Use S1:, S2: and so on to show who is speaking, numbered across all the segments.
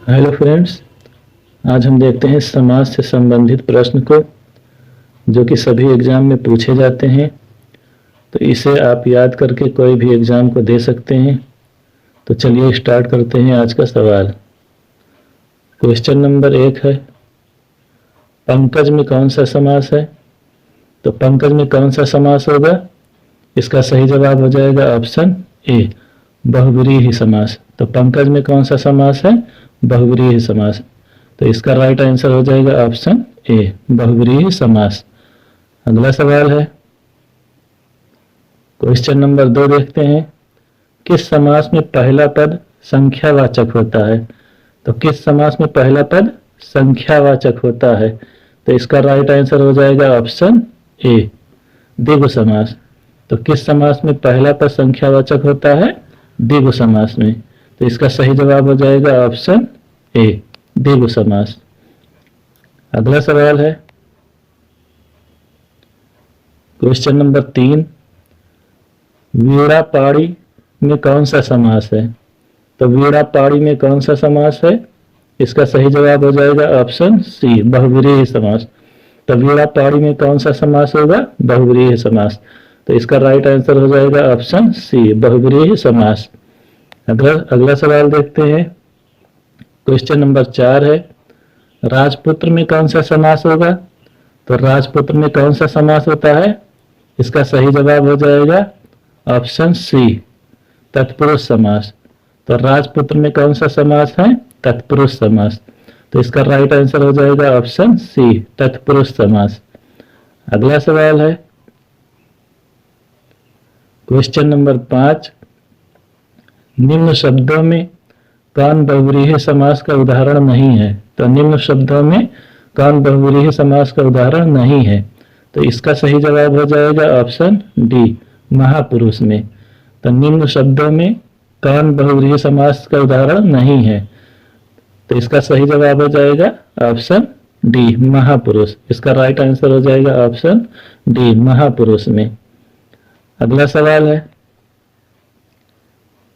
S1: Hello friends, आज हम देखते हैं समाज से संबंधित प्रश्न को जो कि सभी एग्जाम में पूछे जाते हैं। तो इसे आप याद करके कोई भी एग्जाम को दे सकते हैं। तो चलिए स्टार्ट करते हैं आज का सवाल। क्वेश्चन नंबर 1 है, पंकज में कौन सा समास है? तो पंकज में कौन सा समास होगा? इसका सही जवाब हो जाएगा ऑप्शन ए, बहुव्रीहि समास। तो पंकज में कौन सा समास है? बहुव्रीहि समास। तो इसका राइट आंसर हो जाएगा ऑप्शन ए, बहुव्रीहि समास। अगला सवाल है, क्वेश्चन नंबर 2 देखते हैं, किस समास में पहला पद संख्यावाचक होता है? तो किस समास में पहला पद संख्यावाचक होता है? तो इसका राइट आंसर हो जाएगा ऑप्शन ए, द्विगु समास। तो किस समास में पहला पद संख्यावाचक होता है? द्विगु समास में। तो इसका सही जवाब हो जाएगा ऑप्शन ए, द्विगु समास। अगला सवाल है, क्वेश्चन नंबर 3, वीणा पाड़ी में कौन सा समास है? तो वीणा पाड़ी में कौन सा समास है? इसका सही जवाब हो जाएगा ऑप्शन सी, बहुव्रीहि समास। तो वीणा पाड़ी में कौन सा समास होगा? बहुव्रीहि समास। तो इसका राइट आंसर हो जाएगा ऑप्शन सी, बहुव्रीहि समास। अगला सवाल देखते हैं, क्वेश्चन नंबर 4 है, राजपुत्र में कौन सा समास होगा? तो राजपुत्र में कौन सा समास होता है? इसका सही जवाब हो जाएगा ऑप्शन सी, तत्पुरुष समास। तो राजपुत्र में कौन सा समास है? तत्पुरुष समास। तो इसका राइट आंसर हो जाएगा ऑप्शन सी, तत्पुरुष समास। अगला सवाल है, क्वेश्चन नंबर 5, निम्न शब्दों में कौन बहुव्रीहि समास का उदाहरण नहीं है? तो निम्न शब्दों में कौन बहुव्रीहि समास का उदाहरण नहीं है? तो इसका सही जवाब हो जाएगा ऑप्शन डी, महापुरुष में। तो निम्न शब्दों में कौन बहुव्रीहि समास का उदाहरण नहीं है? तो इसका सही जवाब हो जाएगा ऑप्शन डी, महापुरुष। इसका राइट आंसर हो जाएगा ऑप्शन डी, महापुरुष में। अगला सवाल है,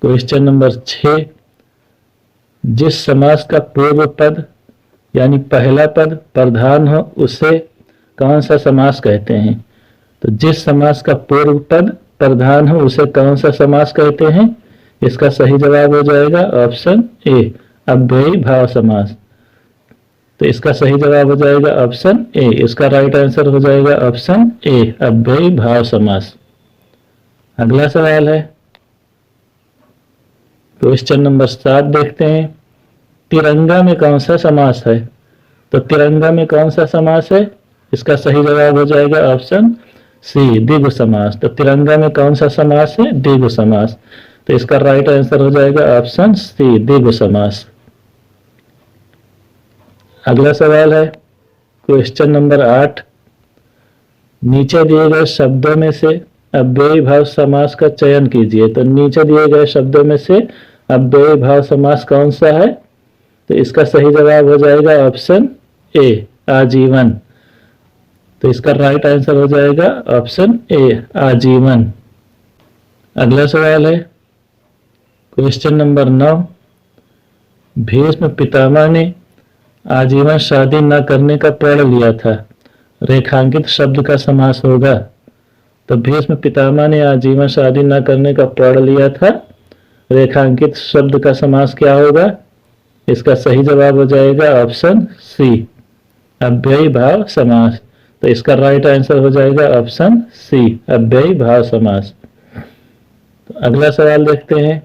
S1: क्वेश्चन नंबर 6, जिस समास का पूर्व पद यानी पहला पद प्रधान हो उसे कौन सा समास कहते हैं? तो जिस समास का पूर्व पद प्रधान हो उसे कौन सा समास कहते हैं? इसका सही जवाब हो जाएगा ऑप्शन ए, अव्ययी भाव समास। तो इसका सही जवाब हो जाएगा ऑप्शन ए। इसका राइट आंसर हो जाएगा ऑप्शन ए, अव्ययी भाव समास। अगला सवाल है, क्वेश्चन नंबर 7 देखते हैं, तिरंगा में कौन सा समास है? तो तिरंगा में कौन सा समास है? इसका सही जवाब हो जाएगा ऑप्शन सी, द्विगु समास। तो तिरंगा में कौन सा समास है? द्विगु समास। तो इसका राइट आंसर हो जाएगा ऑप्शन सी, द्विगु समास। अगला सवाल है, क्वेश्चन नंबर 8, नीचे दिए गए शब्दों में से अव्ययी भाव समास का चयन कीजिए। तो नीचे दिए गए शब्दों में से अव्ययी भाव समास कौन सा है? तो इसका सही जवाब हो जाएगा ऑप्शन ए, आजीवन। तो इसका राइट आंसर हो जाएगा ऑप्शन ए, आजीवन। अगला सवाल है, क्वेश्चन नंबर 9, भीष्म पितामह ने आजीवन शादी न करने का प्रण लिया था, रेखांकित शब्द का समास होगा। तो भीष्म पितामह ने आजीवन शादी न करने का प्रण लिया था, रेखांकित शब्द का समास क्या होगा? इसका सही जवाब हो जाएगा ऑप्शन सी, अव्ययी भाव समास। तो इसका राइट आंसर हो जाएगा ऑप्शन सी, अव्ययी भाव समास। तो अगला सवाल देखते हैं,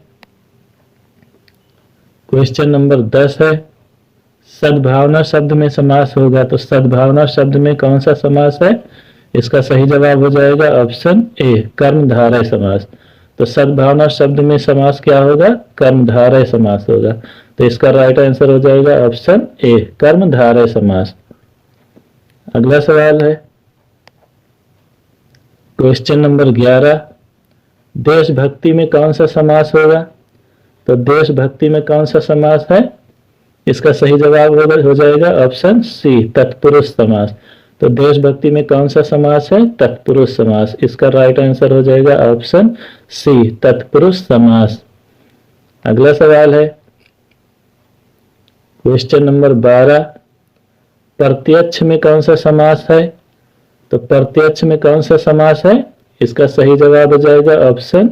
S1: क्वेश्चन नंबर 10 है, सद्भावना शब्द में समास होगा। तो सद्भावना शब्द में कौन सा समास है? इसका सही जवाब हो जाएगा ऑप्शन ए, कर्मधारय समास। तो सद्भावना शब्द में समास क्या होगा? कर्मधारय समास होगा। तो इसका राइट आंसर हो जाएगा ऑप्शन ए, कर्मधारय समास। अगला सवाल है, क्वेश्चन नंबर 11, देशभक्ति में कौन सा समास होगा? तो देशभक्ति में कौन सा समास है? इसका सही जवाब हो जाएगा ऑप्शन सी, तत्पुरुष समास। तो देशभक्ति में कौन सा समास है? तत्पुरुष समास। इसका राइट आंसर हो जाएगा ऑप्शन सी, तत्पुरुष समास। अगला सवाल है, क्वेश्चन नंबर 12, प्रत्यक्ष में कौन सा समास है? तो प्रत्यक्ष में कौन सा समास है? इसका सही जवाब हो जाएगा ऑप्शन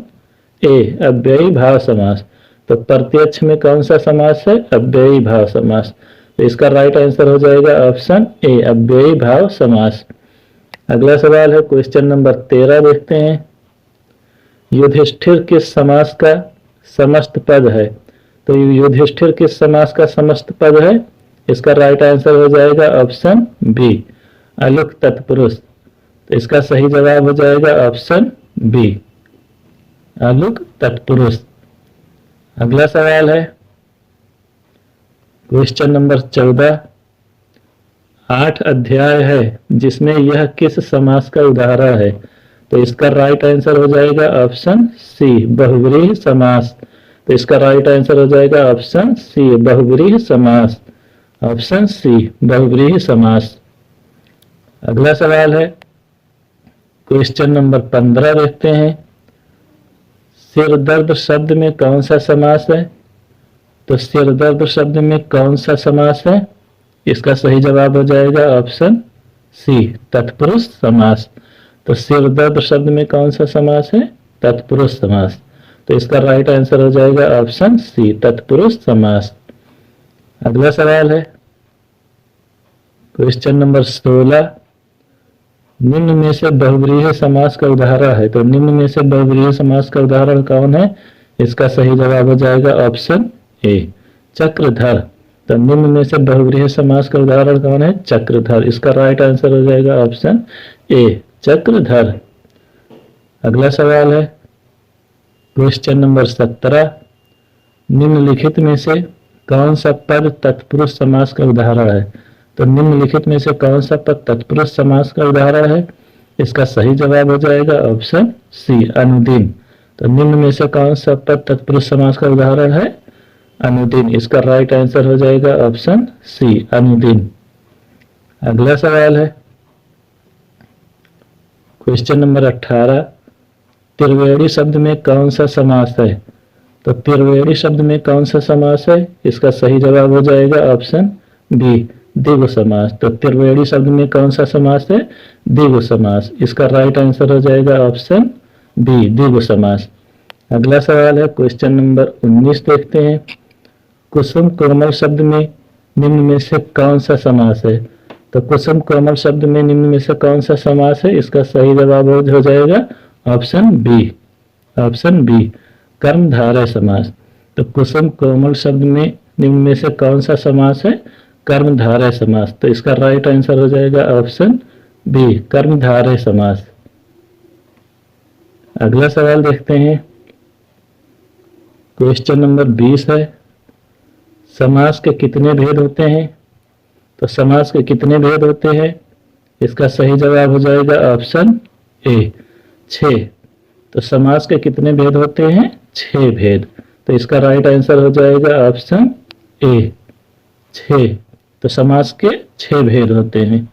S1: ए, अव्ययी भाव समास। तो प्रत्यक्ष में कौन सा समास है? अव्ययी भाव समास। तो इसका राइट आंसर हो जाएगा ऑप्शन ए, अव्ययी भाव समास। अगला सवाल है क्वेश्चन नंबर 13, देखते हैं। युधिष्ठिर किस समास का समस्त पद है? तो युधिष्ठिर किस समास का समस्त पद है? इसका राइट आंसर हो जाएगा ऑप्शन बी, अलुक तत्पुरुष। तो इसका सही जवाब हो जाएगा ऑप्शन बी, अलुक तत्पुरुष। अगला सवाल है क्वेश्चन नंबर 14, 8 अध्याय है जिसमें यह किस समास का उदाहरण है? तो इसका राइट आंसर हो जाएगा ऑप्शन सी, बहुव्रीहि समास। तो इसका राइट आंसर हो जाएगा ऑप्शन सी, बहुव्रीहि समास। ऑप्शन सी, बहुव्रीहि समास। अगला सवाल है क्वेश्चन नंबर 15, देखते हैं। सिर दर्द शब्द में कौन सा समास है? तो सिर दर्द शब्द में कौन सा समास है? इसका सही जवाब हो जाएगा ऑप्शन सी, तत्पुरुष समास। तो सिर दर्द शब्द में कौन सा समास है? तत्पुरुष समास। तो इसका राइट आंसर हो जाएगा ऑप्शन सी, तत्पुरुष समास। अगला सवाल है क्वेश्चन नंबर 16, निम्न में से बहुव्रीहि समास का उदाहरण है। तो निम्न में से बहुव्रीहि समास का उदाहरण कौन है? इसका सही जवाब हो जाएगा ऑप्शन ए, चक्रधर। तो निम्न में से बहुव्रीहि समास का उदाहरण कौन है? चक्रधर। इसका राइट आंसर हो जाएगा ऑप्शन ए, चक्रधर। अगला सवाल है क्वेश्चन नंबर 17, निम्नलिखित में से कौन सा पद तत्पुरुष समास का उदाहरण है? तो निम्नलिखित में से कौन सा पद तत्पुरुष समास का उदाहरण है? इसका सही जवाब हो जाएगा ऑप्शन सी, अनुदिन। तो निम्न में से कौन सा पद तत्पुरुष समास का उदाहरण है? अनुदिन। इसका राइट आंसर हो जाएगा ऑप्शन सी, अनुदिन। अगला सवाल है क्वेश्चन नंबर 18, त्रिवेणी शब्द में कौन सा समास है? तो त्रिवेणी शब्द में कौन सा समास है? इसका सही जवाब हो जाएगा ऑप्शन बी, द्विगु समास। तो त्रिवेणी शब्द में कौन सा समास है? द्विगु समास। इसका राइट आंसर हो जाएगा ऑप्शन बी, द्विगु समास। अगला सवाल है क्वेश्चन नंबर 19, देखते हैं। कुसुम कोमल शब्द में निम्न में से कौन सा समास है? तो कुसुम कोमल शब्द में निम्न में से कौन सा समास है? इसका सही जवाब हो जाएगा ऑप्शन बी, ऑप्शन बी, कर्मधारय समास। तो कुसुम कोमल शब्द में निम्न में से कौन सा समास है? कर्मधारय समास। तो इसका राइट आंसर हो जाएगा ऑप्शन बी, कर्मधारय समास। अगला सवाल देखते हैं क्वेश्चन नंबर 20 है, समास के कितने भेद होते हैं? तो समास के कितने भेद होते हैं? इसका सही जवाब हो जाएगा ऑप्शन ए, 6। तो समास के कितने भेद होते हैं? 6 भेद। तो इसका राइट आंसर हो जाएगा ऑप्शन ए, 6। तो समास के 6 भेद होते हैं।